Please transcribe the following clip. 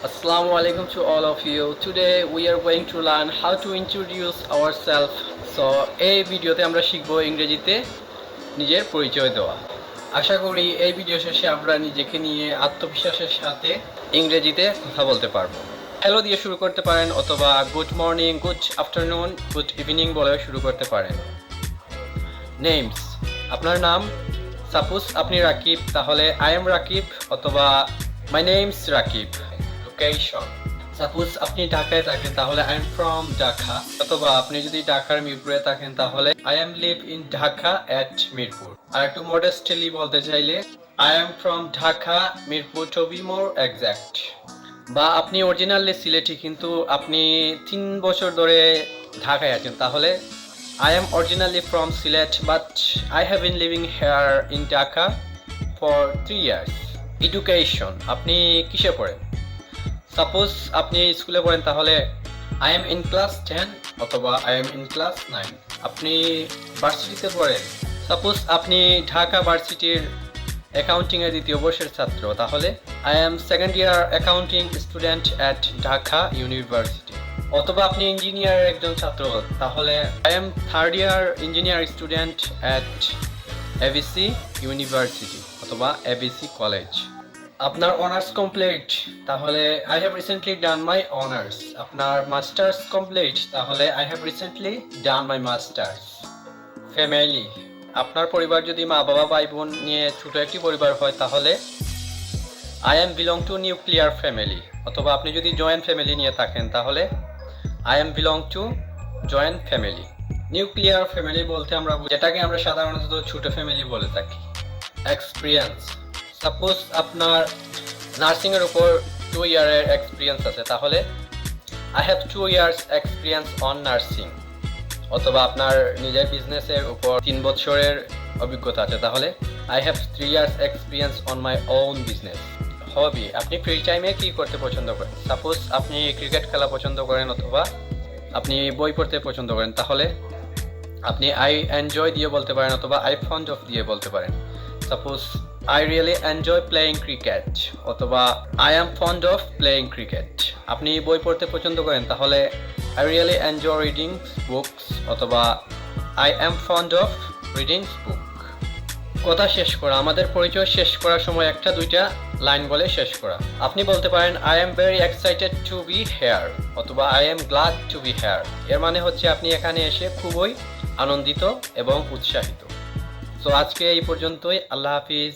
Assalamu alaikum to all of you. Today we are going to learn how to introduce ourselves. So এই ভিডিওতে আমরা শিখব ইংরেজিতে নিজের পরিচয় দেওয়া। আশা করি এই ভিডিও শেষে আমরা নিজেকে নিয়ে আত্মবিশ্বাসের সাথে ইংরেজিতে কথা বলতে পারবো। হ্যালো দিয়ে শুরু করতে পারেন অথবা good morning, good afternoon, good evening বলে শুরু করতে পারেন। নেমস, আপনার নাম। সাপোজ আপনি রাকিব, তাহলে আই এম রাকিব অথবা my name's Rakib. Location, suppose আপনি ঢাকায় থাকেন তাহলে আই এম ফ্রম ঢাকা, অথবা আপনি যদি ঢাকার মিরপুরে থাকেন তাহলে I am live in Dhaka at Mirpur. আর একটু মডেস্টলি বলতে চাইলে I am from Dhaka Mirpur to be more exact. বা আপনি অরিজিনালি সিলেটি কিন্তু আপনি 3 বছর ধরে ঢাকায় আছেন তাহলে I am originally from Sylhet but I have been living here in Dhaka for 3 years. Education, আপনি কিসে পড়েন? সাপোজ আপনি স্কুলে পড়েন তাহলে I am in class 10 অথবা I am in class 9. আপনি ভার্সিটিতে পড়েন, সাপোজ আপনি ঢাকা ভার্সিটির অ্যাকাউন্টিং এর দ্বিতীয় বর্ষের ছাত্র তাহলে I am second year accounting student at Dhaka University. অথবা আপনি ইঞ্জিনিয়ারের একজন ছাত্র তাহলে I M third year engineer student at ABC university অথবা এবিসি কলেজ। আপনার অনার্স কমপ্লিট তাহলে I have recently done my honours. আপনার মাস্টার্স কমপ্লিট তাহলে I have recently done my masters. Family, আপনার পরিবার যদি মা বাবা ভাই বোন নিয়ে ছোট একটি পরিবার হয় তাহলে I M belong to nuclear family, অথবা আপনি যদি জয়েন্ট ফ্যামিলি নিয়ে থাকেন তাহলে I am belong to joint family. Nuclear family বলতে আমরা যেটাকে আমরা সাধারণত ছোট ফ্যামিলি বলে থাকি। এক্সপিরিয়েন্স, সাপোজ আপনার নার্সিং এর উপর 2 ইয়ারের এক্সপিরিয়েন্স আছে তাহলে I have 2 years experience on nursing, অথবা আপনার নিজের বিজনেসের উপর 3 বছরের অভিজ্ঞতা আছে তাহলে I have 3 years experience on my own business. হবি, আপনি ফ্রি টাইমে কি করতে পছন্দ করেন? সাপোজ আপনি ক্রিকেট খেলা পছন্দ করেন অথবা আপনি বই পড়তে পছন্দ করেন তাহলে আপনি আই এনজয় দিয়ে বলতে পারেন অথবা আই ফন্ড অফ দিয়ে বলতে পারেন। Suppose I really enjoy playing cricket অথবা I am fond of playing cricket. আপনি বই পড়তে পছন্দ করেন তাহলে I really enjoy reading books অথবা I am fond of reading book. কথা শেষ করা, আমাদের পরিচয় শেষ করার সময় একটা দুইটা লাইন বলে শেষ করা। আপনি বলতে পারেন I am very excited to be here অথবা I am glad to be here. এর মানে হচ্ছে আপনি এখানে এসে খুবই আনন্দিত এবং উৎসাহিত। সো আজকে এই পর্যন্তই। আল্লাহ হাফিজ।